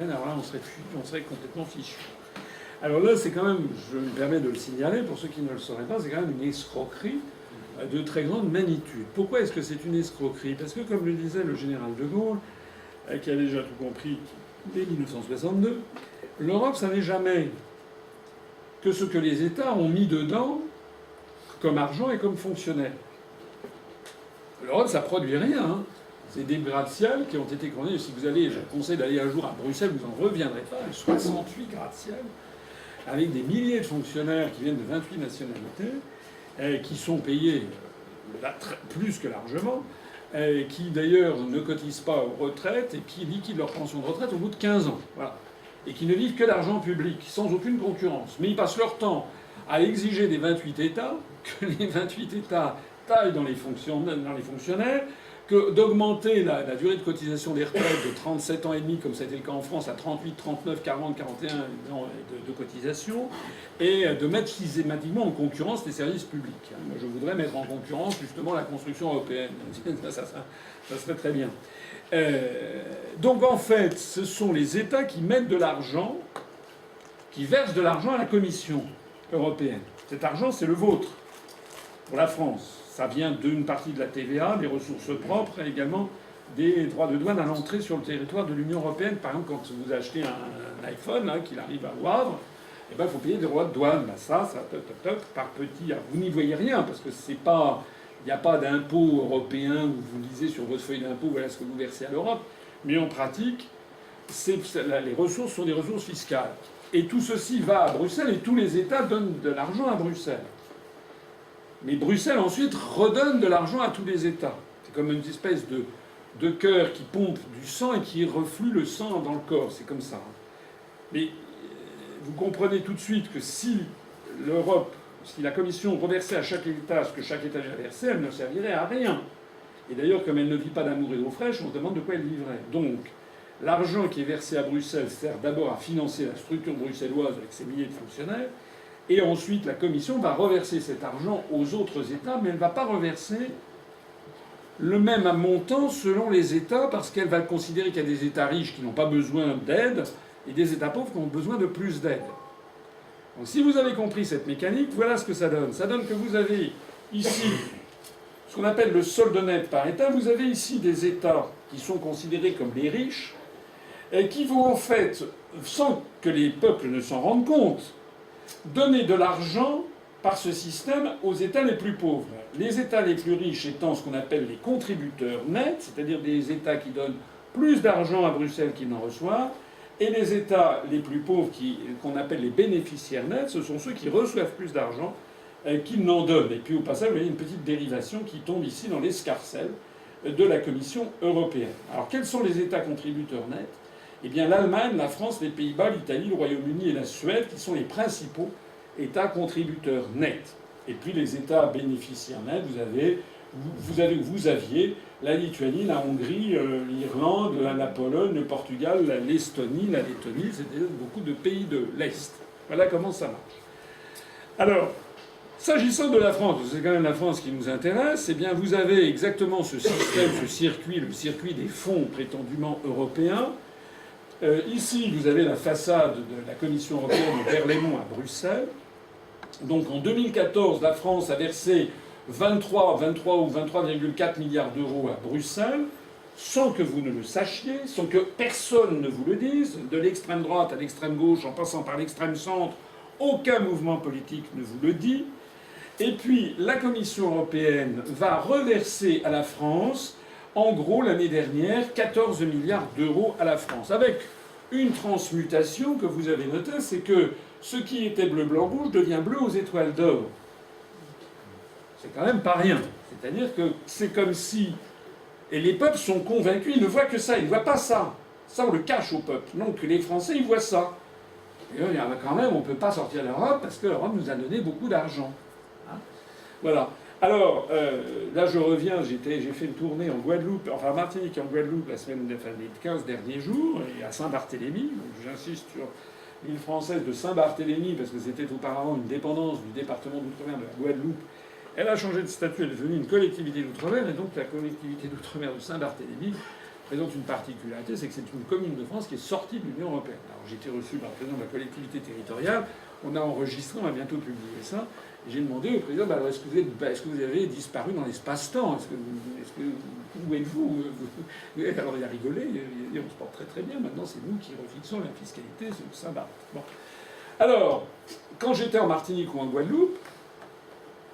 alors là, on serait complètement fichu. Alors là, c'est quand même, je me permets de le signaler, pour ceux qui ne le sauraient pas, c'est quand même une escroquerie de très grande magnitude. Pourquoi est-ce que c'est une escroquerie? Parce que, comme le disait le général de Gaulle, qui a déjà tout compris dès 1962, l'Europe, ça n'est jamais que ce que les États ont mis dedans comme argent et comme fonctionnaires. L'Europe, ça produit rien. Hein. C'est des gratte-ciel qui ont été condamnés. Si vous allez, je vous conseille d'aller un jour à Bruxelles, vous n'en reviendrez pas. 68 gratte-ciel, avec des milliers de fonctionnaires qui viennent de 28 nationalités, qui sont payés plus que largement, qui d'ailleurs ne cotisent pas aux retraites et qui liquident leur pension de retraite au bout de 15 ans. Voilà. Et qui ne vivent que d'argent public, sans aucune concurrence. Mais ils passent leur temps à exiger des 28 États que les 28 États taillent dans les fonctionnaires, que d'augmenter la durée de cotisation des retraites de 37 ans et demi, comme ça a été le cas en France, à 38, 39, 40, 41 ans de cotisation, et de mettre systématiquement en concurrence les services publics. Moi, je voudrais mettre en concurrence justement la construction européenne. Ça serait très bien. Donc en fait, ce sont les États qui mettent de l'argent, qui versent de l'argent à la Commission européenne. Cet argent, c'est le vôtre, pour la France. Ça vient d'une partie de la TVA, des ressources propres et également des droits de douane à l'entrée sur le territoire de l'Union européenne. Par exemple, quand vous achetez un iPhone, qu'il arrive à au Havre, eh ben, il faut payer des droits de douane. Ben, ça, par petit. Vous n'y voyez rien parce que c'est pas, il n'y a pas d'impôt européen où vous lisez sur votre feuille d'impôt, voilà ce que vous versez à l'Europe. Mais en pratique, les ressources sont des ressources fiscales. Et tout ceci va à Bruxelles et tous les États donnent de l'argent à Bruxelles. Mais Bruxelles, ensuite, redonne de l'argent à tous les États. C'est comme une espèce de cœur qui pompe du sang et qui reflue le sang dans le corps. C'est comme ça. Mais vous comprenez tout de suite que si la Commission reversait à chaque État ce que chaque État a versé, elle ne servirait à rien. Et d'ailleurs, comme elle ne vit pas d'amour et d'eau fraîche, on se demande de quoi elle vivrait. Donc, l'argent qui est versé à Bruxelles sert d'abord à financer la structure bruxelloise avec ses milliers de fonctionnaires. Et ensuite, la Commission va reverser cet argent aux autres États, mais elle ne va pas reverser le même montant selon les États, parce qu'elle va considérer qu'il y a des États riches qui n'ont pas besoin d'aide, et des États pauvres qui ont besoin de plus d'aide. Donc si vous avez compris cette mécanique, voilà ce que ça donne. Ça donne que vous avez ici ce qu'on appelle le solde net par État. Vous avez ici des États qui sont considérés comme les riches, et qui vont en fait, sans que les peuples ne s'en rendent compte, donner de l'argent par ce système aux États les plus pauvres. Les États les plus riches étant ce qu'on appelle les contributeurs nets, c'est-à-dire des États qui donnent plus d'argent à Bruxelles qu'ils n'en reçoivent, et les États les plus pauvres qu'on appelle les bénéficiaires nets, ce sont ceux qui reçoivent plus d'argent qu'ils n'en donnent. Et puis au passage, vous voyez une petite dérivation qui tombe ici dans l'escarcelle de la Commission européenne. Alors quels sont les États contributeurs nets ? Eh bien l'Allemagne, la France, les Pays-Bas, l'Italie, le Royaume-Uni et la Suède, qui sont les principaux États contributeurs nets. Et puis les États bénéficiaires nets, vous aviez la Lituanie, la Hongrie, l'Irlande, la Pologne, le Portugal, l'Estonie, la Lettonie, c'était beaucoup de pays de l'Est. Voilà comment ça marche. Alors, s'agissant de la France, c'est quand même la France qui nous intéresse, eh bien vous avez exactement ce système, ce circuit, le circuit des fonds prétendument européens. Ici, vous avez la façade de la Commission européenne au Berlaymont à Bruxelles. Donc en 2014, la France a versé 23 ou 23,4 milliards d'euros à Bruxelles, sans que vous ne le sachiez, sans que personne ne vous le dise, de l'extrême droite à l'extrême gauche, en passant par l'extrême centre, aucun mouvement politique ne vous le dit. Et puis la Commission européenne va reverser à la France, en gros, l'année dernière, 14 milliards d'euros à la France. Avec une transmutation que vous avez notée, c'est que ce qui était bleu, blanc, rouge devient bleu aux étoiles d'or. C'est quand même pas rien. C'est-à-dire que c'est comme si... Et les peuples sont convaincus, ils ne voient que ça, ils ne voient pas ça. Ça, on le cache au peuple. Donc les Français, ils voient ça. Et là, quand même, on ne peut pas sortir de l'Europe parce que l'Europe nous a donné beaucoup d'argent. Hein, voilà. Alors, là je reviens, j'ai fait une tournée en Guadeloupe, enfin Martinique et en Guadeloupe les 15 derniers jours, et à Saint-Barthélemy. Donc j'insiste sur l'île française de Saint-Barthélemy, parce que c'était auparavant une dépendance du département d'outre-mer de la Guadeloupe. Elle a changé de statut, elle est devenue une collectivité d'outre-mer, et donc la collectivité d'outre-mer de Saint-Barthélemy présente une particularité, c'est que c'est une commune de France qui est sortie de l'Union européenne. Alors j'ai été reçu par le président de la collectivité territoriale, on a enregistré, on va bientôt publier ça, et j'ai demandé au président, alors est-ce que vous avez disparu dans l'espace-temps? Où êtes-vous? Alors il a rigolé, il a dit on se porte très très bien, maintenant c'est nous qui refixons la fiscalité sur Saint-Barth. Bon. Alors, quand j'étais en Martinique ou en Guadeloupe,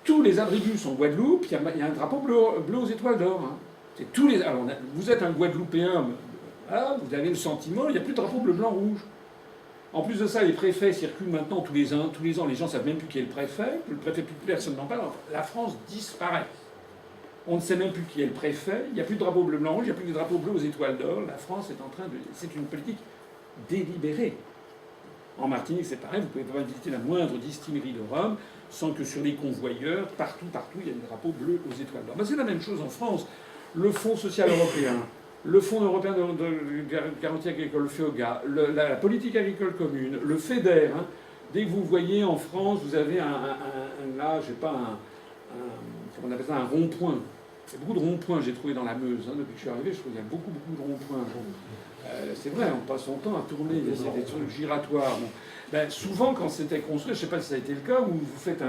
tous les abribus en Guadeloupe, il y a un drapeau bleu aux étoiles d'or. Hein. C'est tous les. Alors, vous êtes un Guadeloupéen, voilà, vous avez le sentiment, il n'y a plus de drapeau bleu, blanc, rouge. En plus de ça, les préfets circulent maintenant tous les ans. Les gens ne savent même plus qui est le préfet. Le préfet, plus personne n'en parle. La France disparaît. On ne sait même plus qui est le préfet. Il n'y a plus de drapeau bleu, blanc, rouge. Il n'y a plus de drapeau bleu aux étoiles d'or. La France est en train de. C'est une politique délibérée. En Martinique, c'est pareil. Vous ne pouvez pas visiter la moindre distillerie de rhum sans que sur les convoyeurs, partout, il y a des drapeaux bleus aux étoiles d'or. Ben, c'est la même chose en France. Le Fonds social européen, le Fonds européen de garantie agricole, le FEOGA, la politique agricole commune, le FEDER. Hein. Dès que vous voyez en France, vous avez là, je sais pas, comment on appelle ça, un rond-point. Il y a beaucoup de ronds-points, j'ai trouvé dans la Meuse. Hein. Depuis que je suis arrivé, je trouve qu'il y a beaucoup de ronds-points. C'est vrai, on passe son temps à tourner, il y a des trucs giratoires. Bon. Ben, souvent, quand c'était construit, je ne sais pas si ça a été le cas, où vous faites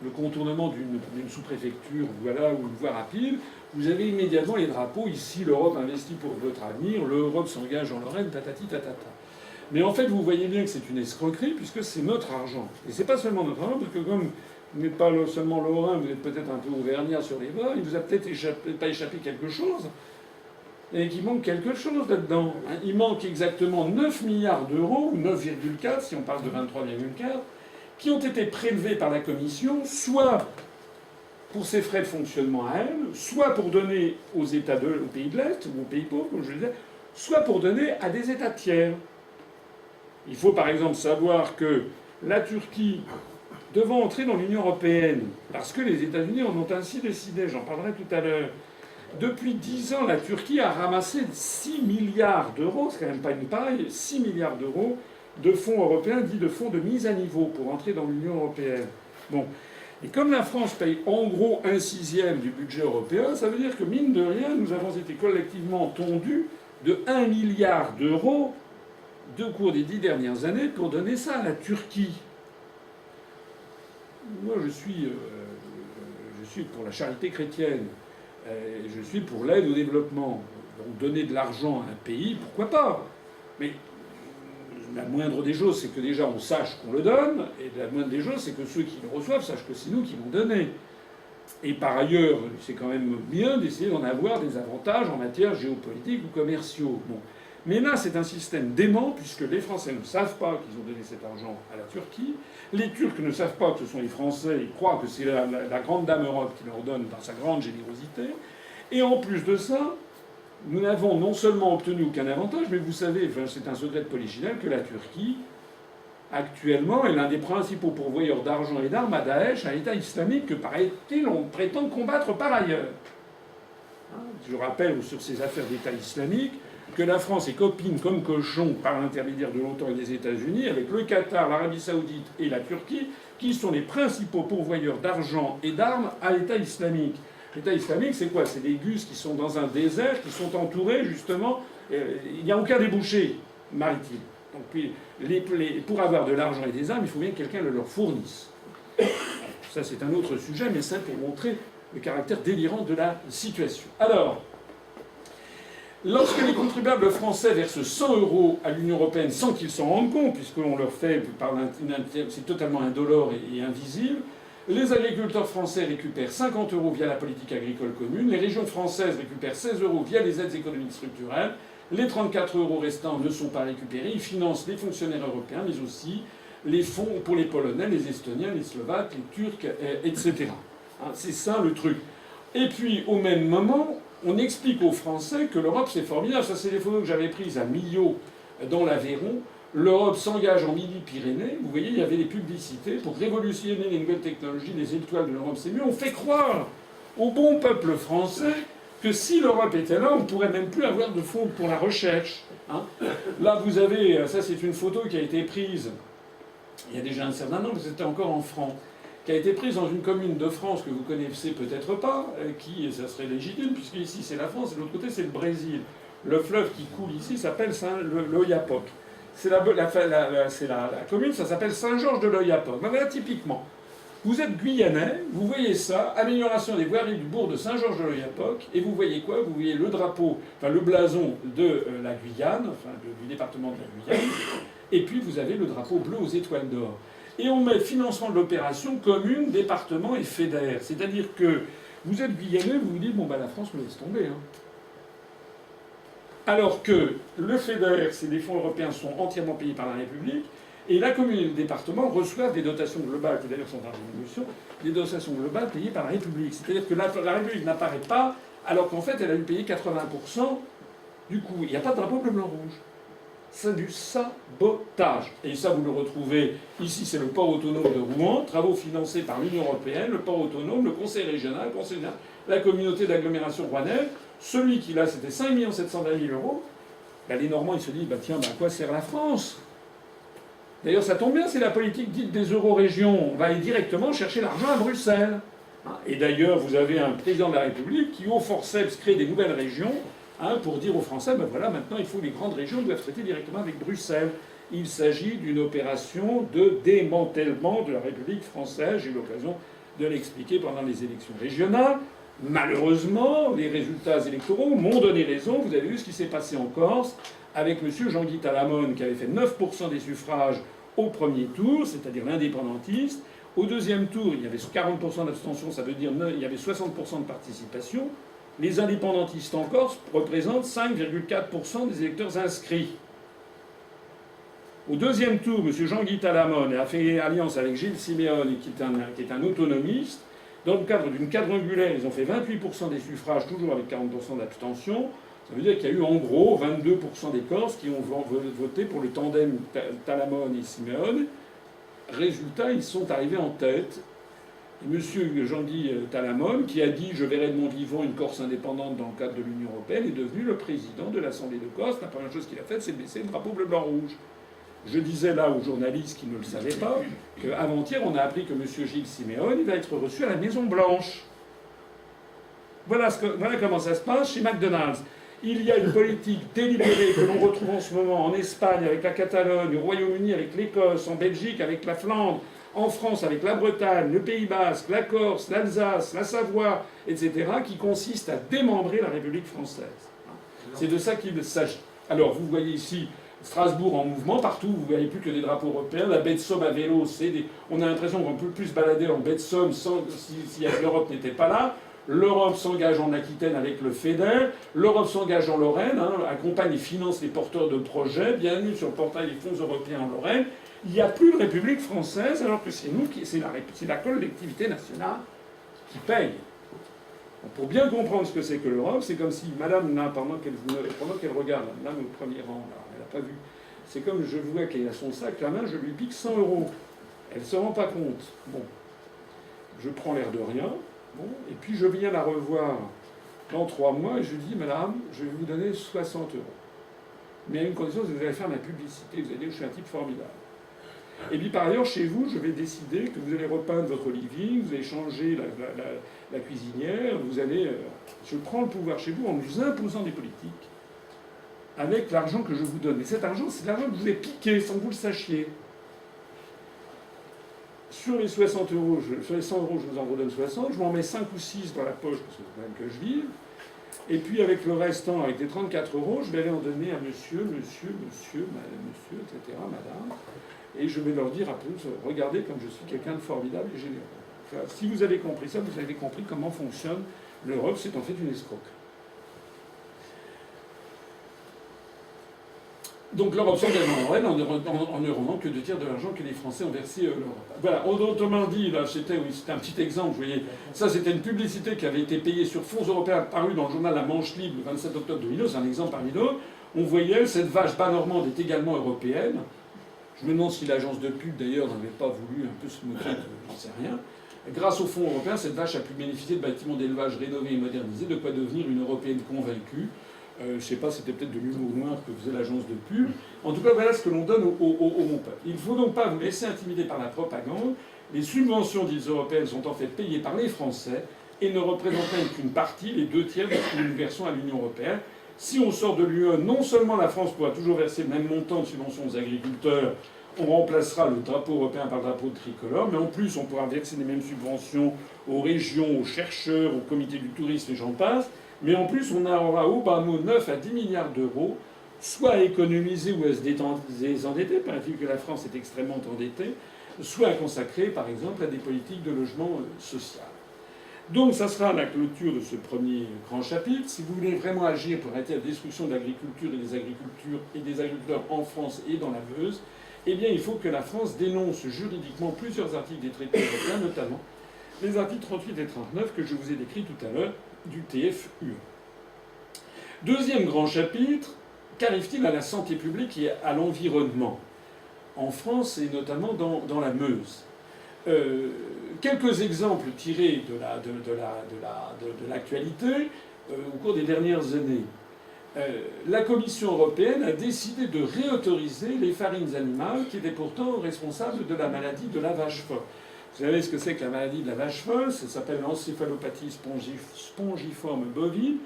le contournement d'une sous-préfecture, voilà, ou une voie rapide, vous avez immédiatement les drapeaux. Ici, l'Europe investit pour votre avenir, l'Europe s'engage en Lorraine, tatati tatata. Mais en fait, vous voyez bien que c'est une escroquerie, puisque c'est notre argent. Et c'est pas seulement notre argent, parce que comme vous n'êtes pas seulement lorrain, vous êtes peut-être un peu auvergnat sur les bords, il vous a peut-être pas échappé quelque chose, et qu'il manque quelque chose là-dedans. Il manque exactement 9 milliards d'euros, ou 9,4 si on parle de 23,4, qui ont été prélevés par la Commission, soit pour ses frais de fonctionnement à elle, soit pour donner aux pays de l'Est, ou aux pays pauvres, comme je le disais, soit pour donner à des États tiers. Il faut par exemple savoir que la Turquie, devant entrer dans l'Union européenne, parce que les États-Unis en ont ainsi décidé, j'en parlerai tout à l'heure, depuis 10 ans, la Turquie a ramassé 6 milliards d'euros, c'est quand même pas une paille, 6 milliards d'euros de fonds européens, dits de fonds de mise à niveau pour entrer dans l'Union européenne. Bon. Et comme la France paye en gros 1/6 du budget européen, ça veut dire que, mine de rien, nous avons été collectivement tondus de 1 milliard d'euros au cours des 10 dernières années pour donner ça à la Turquie. Moi, je suis pour la charité chrétienne. Je suis pour l'aide au développement. Donc donner de l'argent à un pays, pourquoi pas? Mais la moindre des choses, c'est que déjà on sache qu'on le donne, et la moindre des choses, c'est que ceux qui le reçoivent sachent que c'est nous qui l'ont donné. Et par ailleurs, c'est quand même bien d'essayer d'en avoir des avantages en matière géopolitique ou commerciaux. Bon. Mais là, c'est un système dément, puisque les Français ne savent pas qu'ils ont donné cet argent à la Turquie. Les Turcs ne savent pas que ce sont les Français. Ils croient que c'est la grande dame Europe qui leur donne par sa grande générosité. Et en plus de ça, nous n'avons non seulement obtenu aucun avantage, mais vous savez, enfin, c'est un secret de polichinelle, que la Turquie, actuellement, est l'un des principaux pourvoyeurs d'argent et d'armes à Daesh, à l'État islamique, que, paraît-il, on prétend combattre par ailleurs. Hein, je rappelle sur ces affaires d'État islamique que la France est copine comme cochon par l'intermédiaire de l'OTAN et des États-Unis avec le Qatar, l'Arabie Saoudite et la Turquie, qui sont les principaux pourvoyeurs d'argent et d'armes à l'État islamique. L'État islamique, c'est quoi? C'est des gus qui sont dans un désert, qui sont entourés, justement. Il n'y a aucun débouché maritime. Donc, puis, pour avoir de l'argent et des armes, il faut bien que quelqu'un le leur fournisse. Ça, c'est un autre sujet, mais c'est pour montrer le caractère délirant de la situation. Alors, lorsque les contribuables français versent 100 € à l'Union européenne sans qu'ils s'en rendent compte, puisqu'on leur fait c'est totalement indolore et invisible, les agriculteurs français récupèrent 50 € via la politique agricole commune, les régions françaises récupèrent 16 € via les aides économiques structurelles, les 34 € restants ne sont pas récupérés, ils financent les fonctionnaires européens, mais aussi les fonds pour les Polonais, les Estoniens, les Slovaques, les Turcs, etc. Hein, c'est ça le truc. Et puis, au même moment, on explique aux Français que l'Europe, c'est formidable. Ça, c'est des photos que j'avais prises à Millau, dans l'Aveyron. L'Europe s'engage en Midi-Pyrénées. Vous voyez, il y avait des publicités pour révolutionner les nouvelles technologies, les étoiles de l'Europe, c'est mieux. On fait croire au bon peuple français que si l'Europe était là, on ne pourrait même plus avoir de fonds pour la recherche. Hein. Là, vous avez... Ça, c'est une photo qui a été prise il y a déjà un certain temps, c'était encore en France, qui a été prise dans une commune de France que vous connaissez peut-être pas, qui, ça serait légitime, puisque ici c'est la France et de l'autre côté c'est le Brésil. Le fleuve qui coule ici s'appelle l'Oyapock. C'est la commune, ça s'appelle Saint-Georges-de-l'Oyapock. Ben voilà, typiquement. Vous êtes Guyanais, vous voyez ça, amélioration des voiries du bourg de Saint-Georges-de-l'Oyapock, et vous voyez quoi? Vous voyez le drapeau, enfin le blason de la Guyane, enfin du département de la Guyane, et puis vous avez le drapeau bleu aux étoiles d'or. Et on met financement de l'opération commune, département et fédère. C'est-à-dire que vous êtes Guyanais, vous vous dites, bon ben la France me laisse tomber. Hein. Alors que le fédère, c'est des fonds européens sont entièrement payés par la République, et la commune et le département reçoivent des dotations globales, qui d'ailleurs sont en diminution, des dotations globales payées par la République. C'est-à-dire que la République n'apparaît pas, alors qu'en fait, elle a dû payer 80% du coût. Il n'y a pas de drapeau bleu, blanc, rouge. C'est du sabotage. Et ça, vous le retrouvez ici, c'est le port autonome de Rouen, travaux financés par l'Union européenne, le port autonome, le conseil régional, la communauté d'agglomération rouennaise. Celui qui, là, c'était 5 720 000 euros. Ben, les Normands, ils se disent, bah, tiens, ben, à quoi sert la France? D'ailleurs, ça tombe bien, c'est la politique dite des euro-régions. On va aller directement chercher l'argent à Bruxelles. Et d'ailleurs, vous avez un président de la République qui, au forceps, crée des nouvelles régions pour dire aux Français, ben voilà, maintenant, il faut les grandes régions doivent traiter directement avec Bruxelles. Il s'agit d'une opération de démantèlement de la République française. J'ai eu l'occasion de l'expliquer pendant les élections régionales. Malheureusement, les résultats électoraux m'ont donné raison. Vous avez vu ce qui s'est passé en Corse avec M. Jean-Guy Talamone, qui avait fait 9% des suffrages au premier tour, c'est-à-dire l'indépendantiste. Au deuxième tour, il y avait 40% d'abstention, ça veut dire qu'il y avait 60% de participation. Les indépendantistes en Corse représentent 5,4% des électeurs inscrits. Au deuxième tour, M. Jean-Guy Talamone a fait alliance avec Gilles Simeone, qui est un autonomiste. Dans le cadre d'une quadrangulaire, ils ont fait 28% des suffrages, toujours avec 40% d'abstention. Ça veut dire qu'il y a eu en gros 22% des Corses qui ont voté pour le tandem Talamone et Simeone. Résultat, ils sont arrivés en tête. Et M. Jean-Guy Talamone, qui a dit « je verrai de mon vivant une Corse indépendante dans le cadre de l'Union européenne », est devenu le président de l'Assemblée de Corse. La première chose qu'il a faite, c'est de baisser le drapeau bleu-blanc-rouge. Je disais là aux journalistes qui ne le savaient pas qu'avant-hier, on a appris que M. Gilles Simeone va être reçu à la Maison-Blanche. Voilà comment ça se passe chez McDonald's. Il y a une politique délibérée que l'on retrouve en ce moment en Espagne avec la Catalogne, au Royaume-Uni avec l'Écosse, en Belgique avec la Flandre, en France avec la Bretagne, le Pays Basque, la Corse, l'Alsace, la Savoie, etc., qui consiste à démembrer la République française. C'est de ça qu'il s'agit. Alors, vous voyez ici Strasbourg en mouvement, partout, vous ne voyez plus que des drapeaux européens. La baie de Somme à vélo, on a l'impression qu'on peut plus se balader en baie de Somme si l'Europe n'était pas là. L'Europe s'engage en Aquitaine avec le FEDER, l'Europe s'engage en Lorraine, accompagne et finance les porteurs de projets, bienvenue sur le portail des fonds européens en Lorraine. Il n'y a plus de République française, alors que c'est nous, c'est la collectivité nationale qui paye. Donc pour bien comprendre ce que c'est que l'Europe, c'est comme si Madame, pendant qu'elle regarde, là, au premier rang, là, elle n'a pas vu, c'est comme je vois qu'elle a son sac, la main, je lui pique 100 €. Elle ne se rend pas compte. Bon, je prends l'air de rien. Bon, et puis je viens la revoir dans 3 mois et je lui dis, Madame, je vais vous donner 60 €. Mais à une condition, c'est que vous allez faire ma publicité, vous allez dire que je suis un type formidable. Et puis par ailleurs, chez vous, je vais décider que vous allez repeindre votre living, vous allez changer la cuisinière, vous allez... je prends le pouvoir chez vous en vous imposant des politiques avec l'argent que je vous donne. Et cet argent, c'est l'argent que je vous ai piqué sans que vous le sachiez. Sur les 60 €, sur les 100 €, je vous en redonne 60, je m'en mets 5 ou 6 dans la poche, parce que c'est quand même que je vive. Et puis avec le restant, avec les 34 €, je vais aller en donner à monsieur, etc., madame. Et je vais leur dire à tous, regardez comme je suis quelqu'un de formidable et généreux. Enfin, si vous avez compris ça, vous avez compris comment fonctionne l'Europe, c'est en fait une escroquerie. Donc l'Europe s'engage en ne rendant que 2 tiers de l'argent que les Français ont versé à l'Europe. Voilà, autrement dit, là, c'était un petit exemple, vous voyez. Ça, c'était une publicité qui avait été payée sur fonds européens, parue dans le journal La Manche Libre le 27 octobre 2002, c'est un exemple parmi d'autres. On voyait, cette vache bas normande est également européenne. Je me demande si l'agence de pub, d'ailleurs, n'avait pas voulu un peu se moquer, j'en sais rien. Grâce aux fonds européens, cette vache a pu bénéficier de bâtiments d'élevage rénovés et modernisés, de quoi devenir une Européenne convaincue. Je ne sais pas, c'était peut-être de l'humour noir que faisait l'agence de pub. En tout cas, voilà ce que l'on donne au mon peuple. Il ne faut donc pas vous laisser intimider par la propagande. Les subventions dites européennes sont en fait payées par les Français et ne représentent même qu'une partie, les 2 tiers de ce que nous versons à l'Union européenne. Si on sort de l'UE, non seulement la France pourra toujours verser le même montant de subventions aux agriculteurs, on remplacera le drapeau européen par le drapeau tricolore, mais en plus on pourra verser les mêmes subventions aux régions, aux chercheurs, au comité du tourisme et j'en passe. Mais en plus on aura au bas mot 9 à 10 milliards d'euros, soit à économiser ou à se désendetter, paraît-il que la France est extrêmement endettée, soit à consacrer par exemple à des politiques de logement social. Donc ça sera la clôture de ce premier grand chapitre. Si vous voulez vraiment agir pour arrêter la destruction de l'agriculture et des agriculteurs en France et dans la Meuse, eh bien il faut que la France dénonce juridiquement plusieurs articles des traités européens, notamment les articles 38 et 39 que je vous ai décrits tout à l'heure du TFUE. Deuxième grand chapitre, qu'arrive-t-il à la santé publique et à l'environnement en France et notamment dans la Meuse? Quelques exemples tirés de l'actualité au cours des dernières années. La Commission européenne a décidé de réautoriser les farines animales qui étaient pourtant responsables de la maladie de la vache folle. Vous savez ce que c'est que la maladie de la vache folle? Ça s'appelle l'encéphalopathie spongiforme bovine.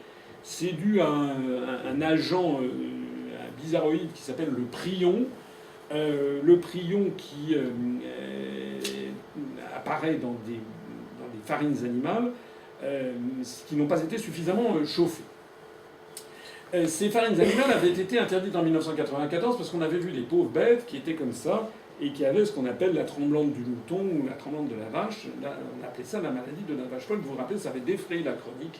C'est dû à un agent, un bizarroïde qui s'appelle le prion. Le prion qui apparaît dans des farines animales qui n'ont pas été suffisamment chauffées. Ces farines animales avaient été interdites en 1994 parce qu'on avait vu des pauvres bêtes qui étaient comme ça et qui avaient ce qu'on appelle la tremblante du mouton ou la tremblante de la vache. Là, on appelait ça la maladie de la vache folle. Vous vous rappelez, ça avait défrayé la chronique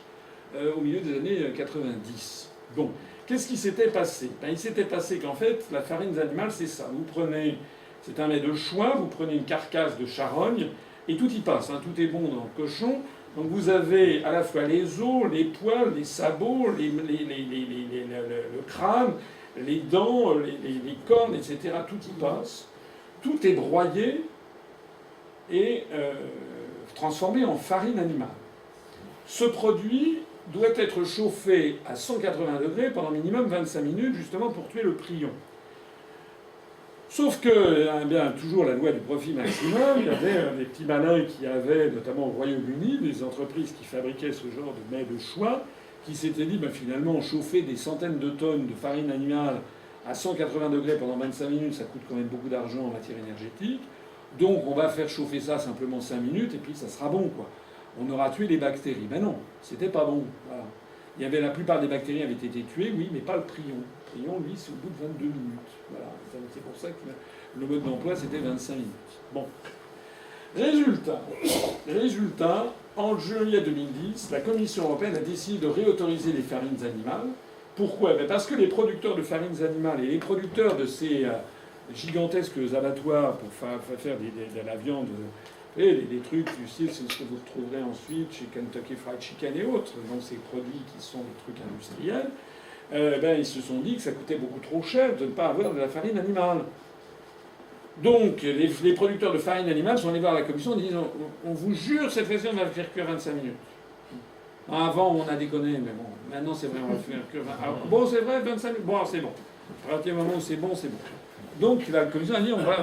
au milieu des années 90. Bon, qu'est-ce qui s'était passé? Il s'était passé qu'en fait, la farine animale, c'est ça. Vous prenez, c'est un lait de choix, vous prenez une carcasse de charogne et tout y passe. Tout est bon dans le cochon. Donc vous avez à la fois les os, les poils, les sabots, le crâne, les dents, les cornes, etc. Tout y passe. Tout est broyé et transformé en farine animale. Ce produit doit être chauffé à 180 degrés pendant minimum 25 minutes, justement pour tuer le prion. Sauf que, eh bien, toujours la loi du profit maximum, il y avait des petits malins qui avaient, notamment au Royaume-Uni, des entreprises qui fabriquaient ce genre de mets de choix, qui s'étaient dit, finalement, chauffer des centaines de tonnes de farine animale à 180 degrés pendant 25 minutes, ça coûte quand même beaucoup d'argent en matière énergétique. Donc on va faire chauffer ça simplement 5 minutes, et puis ça sera bon, quoi. On aura tué les bactéries. Ben non, c'était pas bon. Voilà. Il y avait, la plupart des bactéries avaient été tuées, oui, mais pas le prion. Le prion, lui, c'est au bout de 22 minutes. Voilà. C'est pour ça que le mode d'emploi, c'était 25 minutes. Bon. Résultat, en juillet 2010, la Commission européenne a décidé de réautoriser les farines animales. Pourquoi? Parce que les producteurs de farines animales et les producteurs de ces gigantesques abattoirs pour faire de la viande... Et les trucs, tu sais, c'est ce que vous retrouverez ensuite chez Kentucky Fried Chicken et autres, dans ces produits qui sont des trucs industriels, ils se sont dit que ça coûtait beaucoup trop cher de ne pas avoir de la farine animale. Donc, les producteurs de farine animale sont allés voir la commission en disant on vous jure, cette fois-ci, on va le faire cuire 25 minutes. Avant, on a déconné, mais bon, maintenant, c'est vrai, on va le faire cuire 25 minutes. Bon, c'est vrai, 25 minutes. Bon, alors, c'est bon. À partir du moment où c'est bon, c'est bon. Donc, la commission a dit on va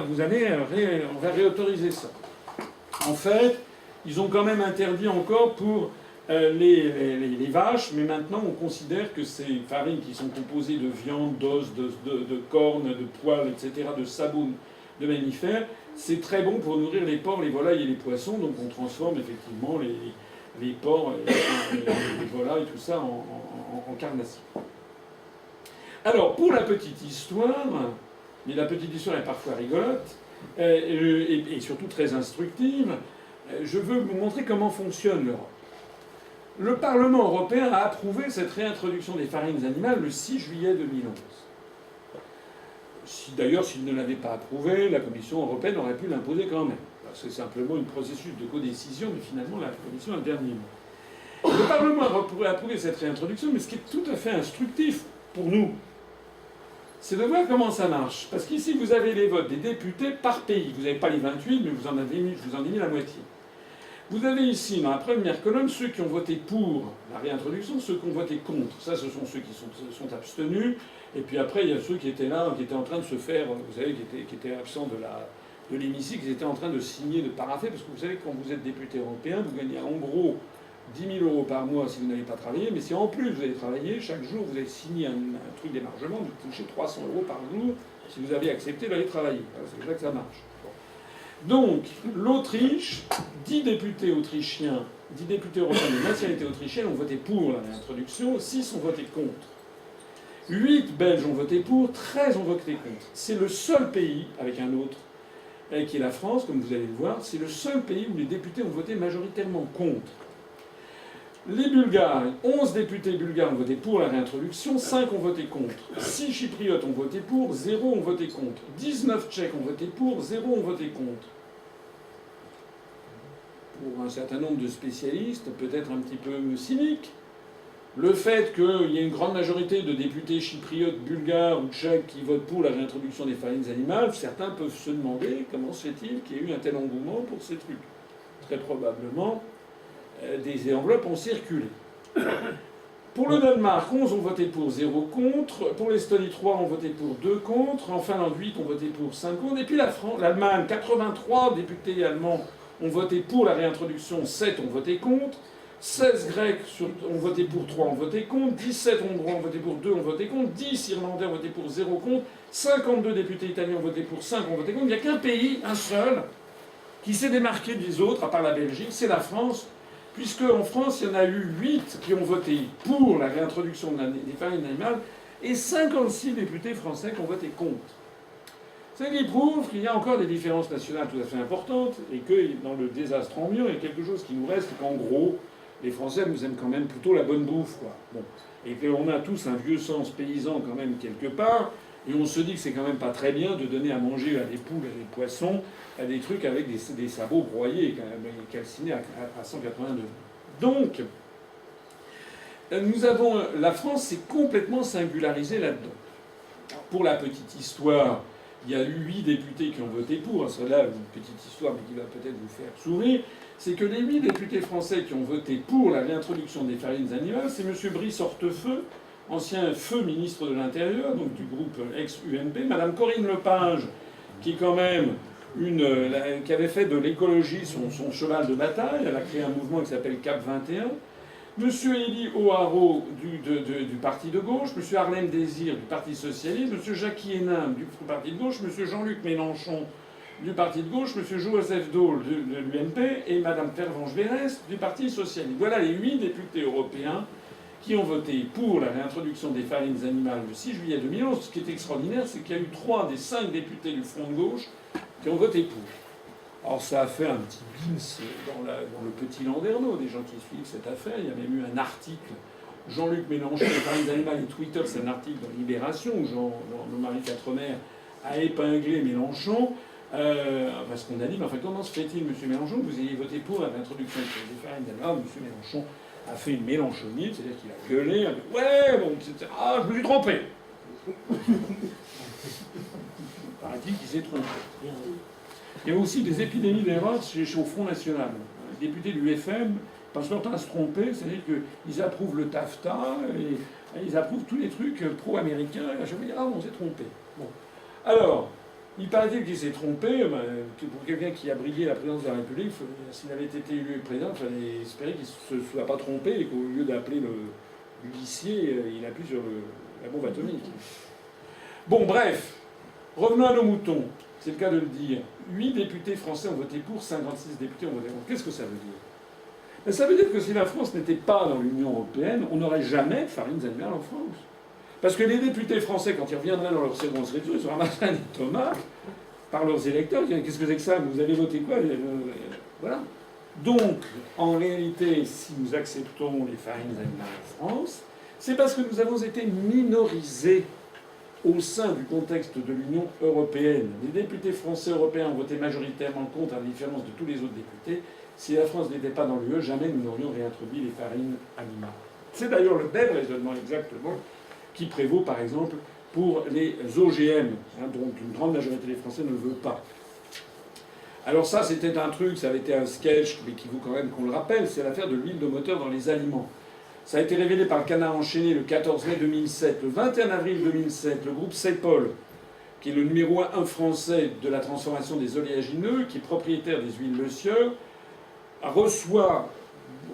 réautoriser ça. En fait, ils ont quand même interdit encore pour les vaches, mais maintenant on considère que ces farines qui sont composées de viande, d'os, de cornes, de poils, etc., de sabots de mammifères, c'est très bon pour nourrir les porcs, les volailles et les poissons. Donc on transforme effectivement les porcs, les volailles, tout ça en carnation. Alors pour la petite histoire, mais la petite histoire est parfois rigolote, et surtout très instructive, je veux vous montrer comment fonctionne l'Europe. Le Parlement européen a approuvé cette réintroduction des farines animales le 6 juillet 2011. D'ailleurs, s'il ne l'avait pas approuvé, la Commission européenne aurait pu l'imposer quand même. C'est simplement un processus de codécision, mais finalement la Commission a le dernier mot. Le Parlement a approuvé cette réintroduction, mais ce qui est tout à fait instructif pour nous, c'est de voir comment ça marche. Parce qu'ici, vous avez les votes des députés par pays. Vous n'avez pas les 28, mais je vous en ai mis la moitié. Vous avez ici, dans la première colonne, ceux qui ont voté pour la réintroduction, ceux qui ont voté contre. Ça, ce sont ceux qui sont abstenus. Et puis après, il y a ceux qui étaient là, qui étaient en train de se faire, vous savez, qui étaient absents de l'hémicycle, qui étaient en train de signer, de parapher. Parce que vous savez, quand vous êtes député européen, vous gagnez en gros 10 000 € par mois si vous n'avez pas travaillé, mais si en plus vous avez travaillé, chaque jour vous avez signé un truc d'émargement, vous touchez 300 € par jour si vous avez accepté d'aller travailler. Voilà, c'est comme ça que ça marche. Donc, l'Autriche, 10 députés autrichiens, 10 députés européens de nationalité autrichienne ont voté pour la réintroduction, 6 ont voté contre. 8 Belges ont voté pour, 13 ont voté contre. C'est le seul pays, avec un autre, qui est la France, comme vous allez le voir, c'est le seul pays où les députés ont voté majoritairement contre. Les Bulgares, 11 députés bulgares ont voté pour la réintroduction, 5 ont voté contre. 6 Chypriotes ont voté pour, 0 ont voté contre. 19 Tchèques ont voté pour, 0 ont voté contre. Pour un certain nombre de spécialistes, peut-être un petit peu cyniques, le fait qu'il y ait une grande majorité de députés chypriotes, bulgares ou tchèques qui votent pour la réintroduction des farines animales, certains peuvent se demander comment se fait-il qu'il y ait eu un tel engouement pour ces trucs. Très probablement, des enveloppes ont circulé. Pour le Danemark, 11 ont voté pour, 0 contre. Pour l'Estonie, 3 ont voté pour, 2 contre. En Finlande, 8 ont voté pour, 5 contre. Et puis l'Allemagne, 83 députés allemands ont voté pour la réintroduction, 7 ont voté contre. 16 Grecs ont voté pour, 3 ont voté contre. 17 Hongrois ont voté pour, 2 ont voté contre. 10 Irlandais ont voté pour, 0 contre. 52 députés italiens ont voté pour, 5 ont voté contre. Il n'y a qu'un pays, un seul, qui s'est démarqué des autres, à part la Belgique, c'est la France. Puisque en France, il y en a eu 8 qui ont voté pour la réintroduction des farines animales et 56 députés français qui ont voté contre. Ce qui prouve qu'il y a encore des différences nationales tout à fait importantes et que dans le désastre ambiant, il y a quelque chose qui nous reste, qu'en gros, les Français nous aiment quand même plutôt la bonne bouffe, quoi. Bon. Et qu'on a tous un vieux sens paysan quand même quelque part, et on se dit que c'est quand même pas très bien de donner à manger à des poules, à des poissons, à des trucs avec des sabots broyés, calcinés à 180 degrés. Donc, la France s'est complètement singularisée là-dedans. Pour la petite histoire, il y a eu 8 députés qui ont voté pour. Cela, une petite histoire, mais qui va peut-être vous faire sourire. C'est que les 8 députés français qui ont voté pour la réintroduction des farines animales, c'est M. Brice Hortefeux, ancien feu ministre de l'Intérieur, donc du groupe ex-UMP, Mme Corinne Lepage, qui est quand même qui avait fait de l'écologie son cheval de bataille. Elle a créé un mouvement qui s'appelle Cap 21. M. Élie O'Haraud du Parti de gauche, M. Harlem Désir du Parti socialiste, M. Jackie Hénin du Parti de gauche, M. Jean-Luc Mélenchon du Parti de gauche, M. Joseph Daul de l'UMP et Mme Pervenche Berès du Parti socialiste. Voilà les 8 députés européens qui ont voté pour la réintroduction des farines animales le 6 juillet 2011. Ce qui est extraordinaire, c'est qu'il y a eu 3 des 5 députés du Front de gauche qui ont voté pour. Alors ça a fait un petit bins dans le petit Landerneau, des gens qui suivent cette affaire. Il y a même eu un article, Jean-Luc Mélenchon, les farines animales et Twitter, c'est un article dans Libération où Jean-Marie Quatremer a épinglé Mélenchon. Parce qu'on a dit, mais enfin, comment se fait-il, M. Mélenchon, que vous ayez voté pour la réintroduction des farines animales? M. Mélenchon a fait une mélenchonite, c'est-à-dire qu'il a gueulé, a dit ouais, bon, etc. Ah, je me suis trompé. Paraît-il qu'il s'est trompé. Il y a aussi des épidémies d'erreurs au Front National. Les députés du FM passent leur temps à se tromper, c'est-à-dire qu'ils approuvent le TAFTA et ils approuvent tous les trucs pro-américains. Et à chaque fois, ils disent ah, on s'est trompé. Bon. Alors, il paraît-il qu'il s'est trompé. Pour quelqu'un qui a brillé la présidence de la République, s'il avait été élu président, il fallait espérer qu'il ne se soit pas trompé et qu'au lieu d'appeler l'huissier, il appuie sur la bombe atomique. Bon, bref, revenons à nos moutons. C'est le cas de le dire. 8 députés français ont voté pour, 56 députés ont voté contre. Qu'est-ce que ça veut dire? Ben, ça veut dire que si la France n'était pas dans l'Union européenne, on n'aurait jamais de farines animales en France. Parce que les députés français, quand ils reviendraient dans leur circonscription, ils se ramasseraient des tomates par leurs électeurs. Ils disent, qu'est-ce que c'est que ça? Vous allez voter quoi? Voilà. Donc, en réalité, si nous acceptons les farines animales en France, c'est parce que nous avons été minorisés au sein du contexte de l'Union européenne. Les députés français européens ont voté majoritairement contre, à la différence de tous les autres députés. Si la France n'était pas dans l'UE, jamais nous n'aurions réintroduit les farines animales. C'est d'ailleurs le même raisonnement exactement qui prévaut, par exemple, pour les OGM, dont une grande majorité des Français ne veut pas. Alors ça, c'était un truc, ça avait été un sketch, mais qui vaut quand même qu'on le rappelle, c'est l'affaire de l'huile de moteur dans les aliments. Ça a été révélé par le Canard enchaîné le 14 mai 2007. Le 21 avril 2007, le groupe Cepol, qui est le numéro 1 français de la transformation des oléagineux, qui est propriétaire des huiles Le Sieur, reçoit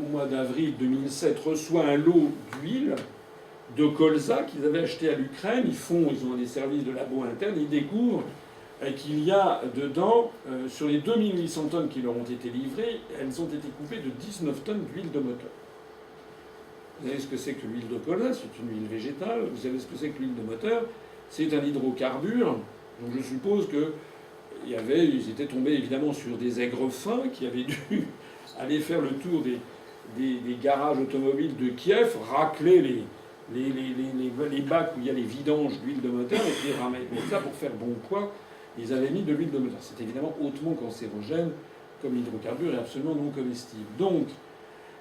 au mois d'avril 2007, reçoit un lot d'huile de colza qu'ils avaient acheté à l'Ukraine. Ils ont des services de labo interne, ils découvrent qu'il y a dedans, sur les 2800 tonnes qui leur ont été livrées, elles ont été coupées de 19 tonnes d'huile de moteur. Vous savez ce que c'est que l'huile de colza? C'est une huile végétale. Vous savez ce que c'est que l'huile de moteur? C'est un hydrocarbure. Donc je suppose ils étaient tombés évidemment sur des aigres fins qui avaient dû aller faire le tour des garages automobiles de Kiev, racler les bacs où il y a les vidanges d'huile de moteur et puis ramasser ça pour faire bon poids. Ils avaient mis de l'huile de moteur. C'est évidemment hautement cancérogène comme hydrocarbure et absolument non comestible. Donc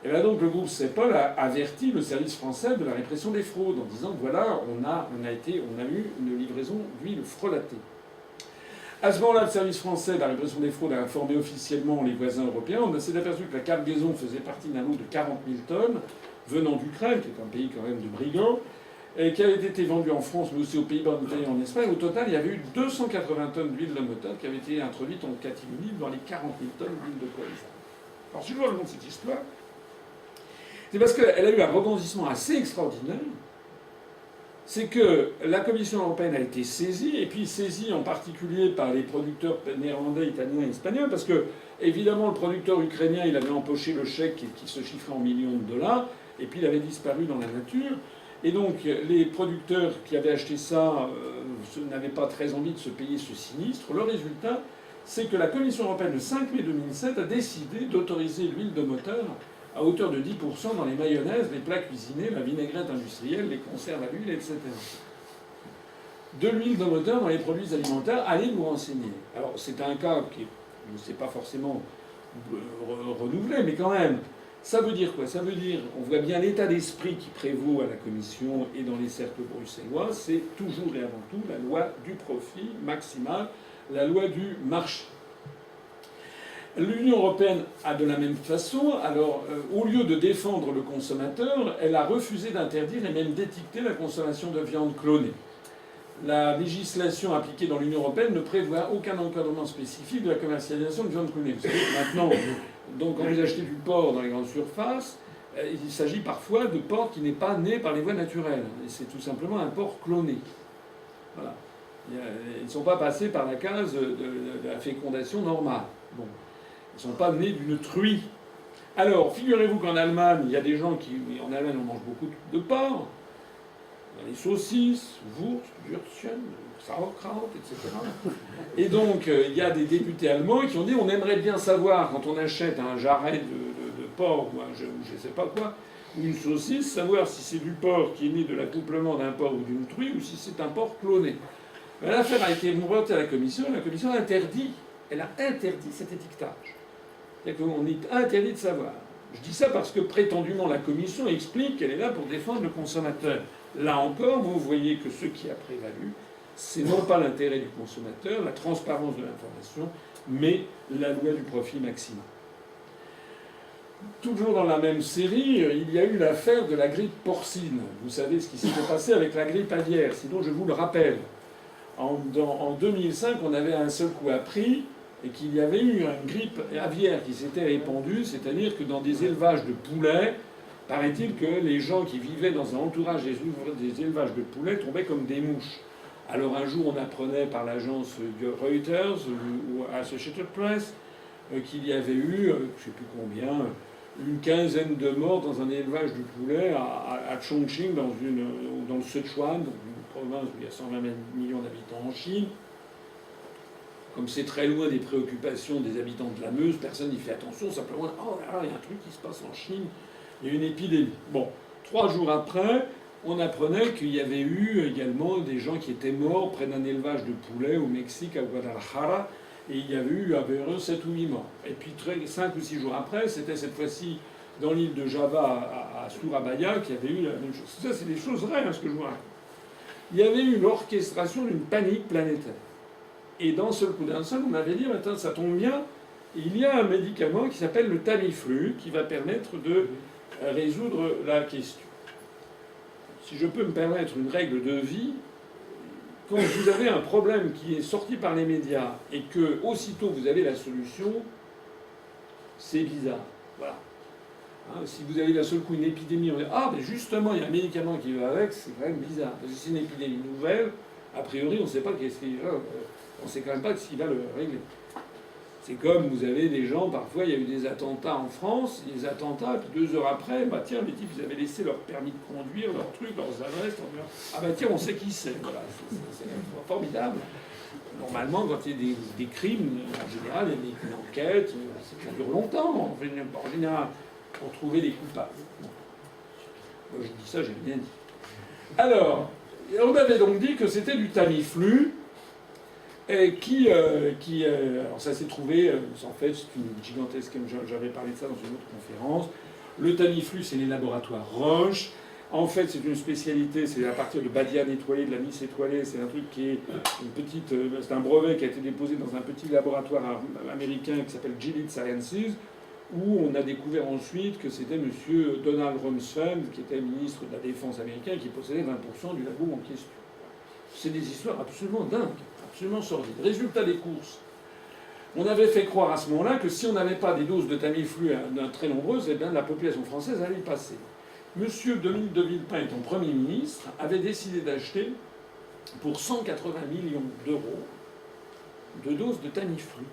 le groupe CEPOL a averti le service français de la répression des fraudes en disant voilà, on a eu une livraison d'huile frelatée. À ce moment-là, le service français de la répression des fraudes a informé officiellement les voisins européens. On s'est aperçu que la cargaison faisait partie d'un lot de 40 000 tonnes venant d'Ukraine, qui est un pays quand même de brigands, et qui avait été vendue en France, mais aussi aux Pays-Bas, en Italie et en Espagne. Au total, il y avait eu 280 tonnes d'huile de moteur qui avaient été introduites en catimini dans les 40 000 tonnes d'huile de colza. Alors, si je vois le long de cette histoire, c'est parce qu'elle a eu un rebondissement assez extraordinaire. C'est que la Commission européenne a été saisie, et puis saisie en particulier par les producteurs néerlandais, italiens et espagnols, parce que, évidemment, le producteur ukrainien, il avait empoché le chèque qui se chiffrait en millions de dollars, et puis il avait disparu dans la nature. Et donc, les producteurs qui avaient acheté ça n'avaient pas très envie de se payer ce sinistre. Le résultat, c'est que la Commission européenne, le 5 mai 2007, a décidé d'autoriser l'huile de moteur à hauteur de 10% dans les mayonnaises, les plats cuisinés, la vinaigrette industrielle, les conserves à l'huile, etc. De l'huile de moteur dans les produits alimentaires, allez vous renseigner. Alors, c'est un cas qui ne s'est pas forcément renouvelé, mais quand même, ça veut dire quoi? Ça veut dire, on voit bien l'état d'esprit qui prévaut à la Commission et dans les cercles bruxellois, c'est toujours et avant tout la loi du profit maximal, la loi du marché. L'Union européenne a de la même façon, alors au lieu de défendre le consommateur, elle a refusé d'interdire et même d'étiqueter la consommation de viande clonée. La législation appliquée dans l'Union européenne ne prévoit aucun encadrement spécifique de la commercialisation de viande clonée. Vous savez, maintenant, donc, quand vous achetez du porc dans les grandes surfaces, il s'agit parfois de porc qui n'est pas né par les voies naturelles. Et c'est tout simplement un porc cloné. Voilà. Ils ne sont pas passés par la case de la fécondation normale. Bon. Ils ne sont pas nés d'une truie. Alors, figurez-vous qu'en Allemagne, il y a des gens qui... En Allemagne, on mange beaucoup de porc. Les saucisses, Wurst, Würstchen, Sauerkraut, etc. Et donc, il y a des députés allemands qui ont dit on aimerait bien savoir, quand on achète un jarret de porc ou je ne sais pas quoi, ou une saucisse, savoir si c'est du porc qui est né de l'accouplement d'un porc ou d'une truie, ou si c'est un porc cloné. L'affaire a été montée à la Commission, et la Commission a interdit cet étiquetage. C'est-à-dire qu'on est interdit de savoir. Je dis ça parce que prétendument la Commission explique qu'elle est là pour défendre le consommateur. Là encore, vous voyez que ce qui a prévalu, c'est non pas l'intérêt du consommateur, la transparence de l'information, mais la loi du profit maximal. Toujours dans la même série, il y a eu l'affaire de la grippe porcine. Vous savez ce qui s'était passé avec la grippe aviaire, sinon je vous le rappelle. En 2005, on avait un seul coup appris et qu'il y avait eu une grippe aviaire qui s'était répandue, c'est-à-dire que dans des élevages de poulets, paraît-il que les gens qui vivaient dans un entourage des élevages de poulets tombaient comme des mouches. Alors un jour, on apprenait par l'agence Reuters ou Associated Press qu'il y avait eu, je ne sais plus combien, une quinzaine de morts dans un élevage de poulets à Chongqing, dans le Sichuan, dans une province où il y a 120 millions d'habitants en Chine. Comme c'est très loin des préoccupations des habitants de la Meuse, personne n'y fait attention, simplement, oh là là, il y a un truc qui se passe en Chine, il y a une épidémie. Bon, 3 jours après, on apprenait qu'il y avait eu également des gens qui étaient morts près d'un élevage de poulets au Mexique, à Guadalajara, et il y avait eu à peu près 7 ou 8 morts. Et puis 5 ou 6 jours après, c'était cette fois-ci dans l'île de Java, à Surabaya, qu'il y avait eu la même chose. Ça, c'est des choses vraies, ce que je vous raconte. Il y avait eu l'orchestration d'une panique planétaire. Et d'un seul coup, on avait dit, attends, ça tombe bien, il y a un médicament qui s'appelle le Tamiflu, qui va permettre de résoudre la question. Si je peux me permettre une règle de vie, quand vous avez un problème qui est sorti par les médias et que aussitôt vous avez la solution, c'est bizarre. Voilà. Hein, si vous avez d'un seul coup une épidémie, on dit ah mais justement il y a un médicament qui va avec, c'est quand même bizarre. Parce que c'est une épidémie nouvelle, a priori on ne sait pas qu'est-ce qui va, on sait quand même pas ce qui va le régler. C'est comme vous avez des gens, parfois il y a eu des attentats en France, des attentats, puis 2 heures après, bah tiens, les types ils avaient laissé leur permis de conduire, leurs trucs, leurs adresses, ah bah tiens, on sait qui c'est. Voilà, c'est formidable. Normalement, quand il y a des crimes, en général, il y a une enquête, ça dure longtemps, en général, pour trouver les coupables. Moi je dis ça, j'ai bien dit. Alors, on avait donc dit que c'était du Tamiflu. Et alors ça s'est trouvé, en fait, c'est une gigantesque, j'avais parlé de ça dans une autre conférence. Le Tamiflu, c'est les laboratoires Roche. En fait, c'est une spécialité, c'est à partir de Badiane étoilée, de la Miss étoilée. C'est un truc qui est une petite, c'est un brevet qui a été déposé dans un petit laboratoire américain qui s'appelle Gilead Sciences, où on a découvert ensuite que c'était monsieur Donald Rumsfeld, qui était ministre de la Défense américain, qui possédait 20% du labo en question. C'est des histoires absolument dingues. Absolument sordide. Résultat des courses. On avait fait croire à ce moment-là que si on n'avait pas des doses de Tamiflu très nombreuses, eh bien la population française allait y passer. Monsieur Dominique de Villepin, étant Premier ministre, avait décidé d'acheter pour 180 millions d'euros de doses de Tamiflu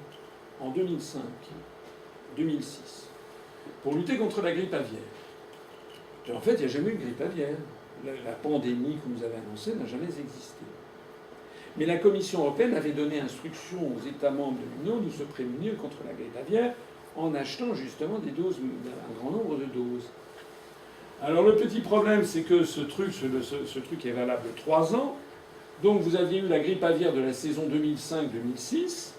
en 2005-2006 pour lutter contre la grippe aviaire. Et en fait, il n'y a jamais eu de grippe aviaire. La pandémie que vous avez annoncée n'a jamais existé. Mais la Commission européenne avait donné instruction aux États membres de l'Union de se prémunir contre la grippe aviaire en achetant justement des doses, un grand nombre de doses. Alors le petit problème, c'est que ce truc est valable 3 ans. Donc vous aviez eu la grippe aviaire de la saison 2005-2006.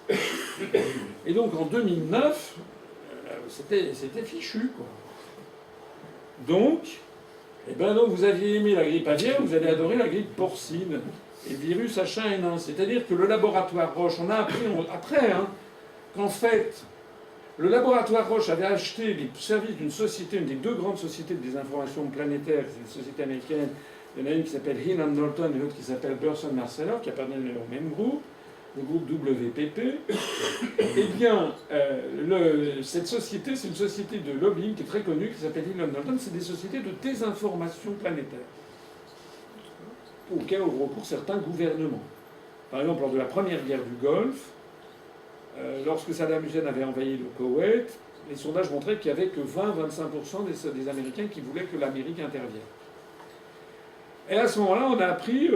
Et donc en 2009, c'était fichu, quoi. Donc, donc vous aviez aimé la grippe aviaire, vous allez adorer la grippe porcine. Et le virus H1N1. C'est-à-dire que le laboratoire Roche, on a appris après, qu'en fait, le laboratoire Roche avait acheté les services d'une société, une des 2 grandes sociétés de désinformation planétaire, c'est une société américaine. Il y en a une qui s'appelle Hill & Knowlton et l'autre qui s'appelle Burson Marsteller, qui appartiennent au même groupe, le groupe WPP. Eh bien, cette société, c'est une société de lobbying qui est très connue, qui s'appelle Hill & Knowlton. C'est des sociétés de désinformation planétaire, auxquels ont recours certains gouvernements. Par exemple, lors de la première guerre du Golfe, lorsque Saddam Hussein avait envahi le Koweït, les sondages montraient qu'il n'y avait que 20-25% des Américains qui voulaient que l'Amérique intervienne. Et à ce moment-là, on a appris,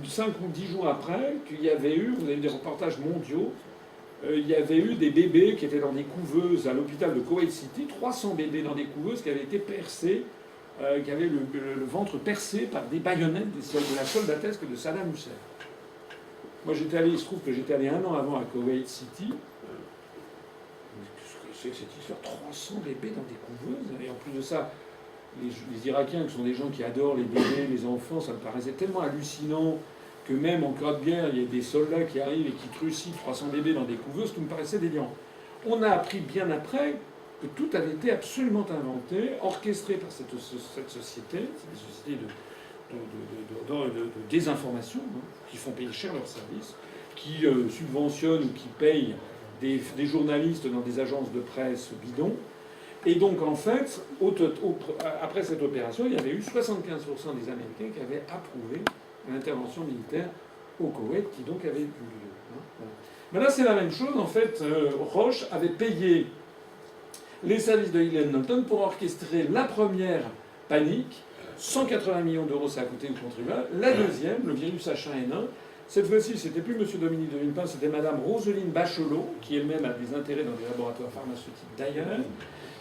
5 ou 10 jours après, qu'il y avait eu, vous avez des reportages mondiaux, il y avait eu des bébés qui étaient dans des couveuses à l'hôpital de Kuwait City, 300 bébés dans des couveuses qui avaient été percés, qui avaient le ventre percé par des baïonnettes de la soldatesque de Saddam Hussein. Moi, il se trouve que j'étais allé 1 an avant à Kuwait City. C'est cette histoire, 300 bébés dans des couveuses. Et en plus de ça, les Irakiens, qui sont des gens qui adorent les bébés, les enfants, ça me paraissait tellement hallucinant que même en cas de guerre, il y a des soldats qui arrivent et qui trucident 300 bébés dans des couveuses, tout me paraissait délirant. On a appris bien après que tout avait été absolument inventé, orchestré par cette société, c'est des sociétés de désinformation, qui font payer cher leurs services, qui subventionnent ou qui payent des journalistes dans des agences de presse bidons. Et donc, en fait, après cette opération, il y avait eu 75% des Américains qui avaient approuvé l'intervention militaire au Koweït, qui donc avait eu lieu. Mais là, c'est la même chose. En fait, Roche avait payé les services de Hill & Knowlton pour orchestrer la première panique. 180 millions d'euros, ça a coûté aux contribuables. La deuxième, le virus H1N1, cette fois-ci, c'était plus M. Dominique de Villepin, c'était Mme Roselyne Bachelot, qui elle-même a des intérêts dans des laboratoires pharmaceutiques d'ailleurs.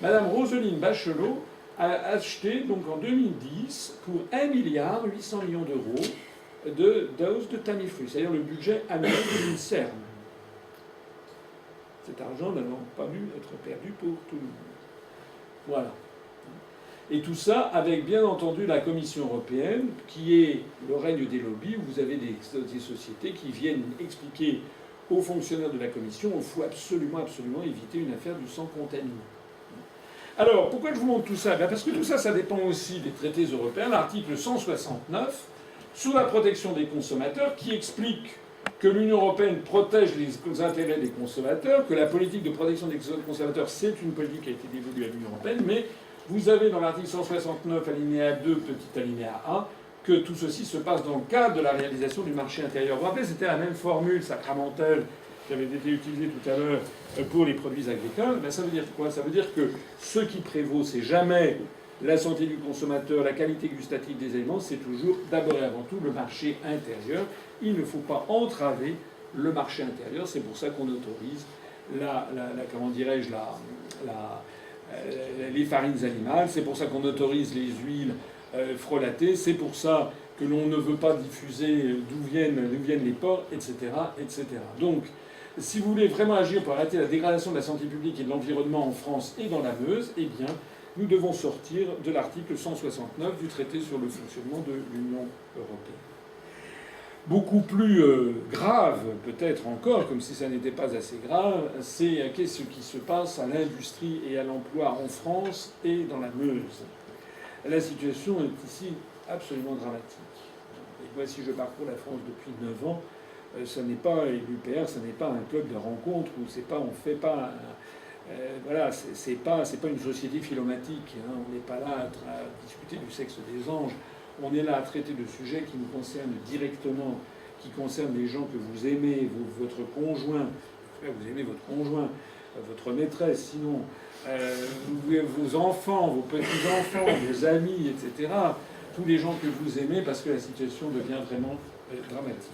Mme Roselyne Bachelot a acheté, donc en 2010, pour 1,8 milliard d'euros de doses de Tamiflu, c'est-à-dire le budget annuel de l'INSERM. Cet argent n'avant pas dû être perdu pour tout le monde. Voilà. Et tout ça avec, bien entendu, la Commission européenne, qui est le règne des lobbies, où vous avez des sociétés qui viennent expliquer aux fonctionnaires de la Commission qu'il faut absolument, absolument éviter une affaire du sang contaminé. Alors, pourquoi je vous montre tout ça? Parce que tout ça, ça dépend aussi des traités européens. L'article 169, sous la protection des consommateurs, qui explique que l'Union européenne protège les intérêts des consommateurs, que la politique de protection des consommateurs, c'est une politique qui a été dévolue à l'Union européenne, mais Vous avez dans l'article 169, alinéa 2, petit alinéa A, que tout ceci se passe dans le cadre de la réalisation du marché intérieur. Vous vous rappelez, c'était la même formule sacramentelle qui avait été utilisée tout à l'heure pour les produits agricoles. Ben, ça veut dire quoi? Ça veut dire que ce qui prévaut, c'est jamais la santé du consommateur, la qualité gustative des aliments, c'est toujours d'abord et avant tout le marché intérieur. Il ne faut pas entraver le marché intérieur. C'est pour ça qu'on autorise comment dirais-je, les farines animales. C'est pour ça qu'on autorise les huiles frelatées. C'est pour ça que l'on ne veut pas diffuser d'où viennent les porcs, etc., etc. Donc, si vous voulez vraiment agir pour arrêter la dégradation de la santé publique et de l'environnement en France et dans la Meuse, eh bien, nous devons sortir de l'article 169 du traité sur le fonctionnement de l'Union européenne. Beaucoup plus grave, peut-être encore, comme si ça n'était pas assez grave, c'est qu'est-ce qui se passe à l'industrie et à l'emploi en France et dans la Meuse. La situation est ici absolument dramatique. Et moi, si je parcours la France depuis 9 ans, ce n'est pas l'UPR, ce n'est pas un club de rencontre où c'est pas, on fait pas, voilà, c'est pas une société philomatique. Hein, on n'est pas là à discuter du sexe des anges. On est là à traiter de sujets qui nous concernent directement, qui concernent les gens que vous aimez, votre conjoint. Vous aimez votre conjoint, votre maîtresse, sinon vos enfants, vos petits-enfants, vos amis, etc. Tous les gens que vous aimez, parce que la situation devient vraiment dramatique.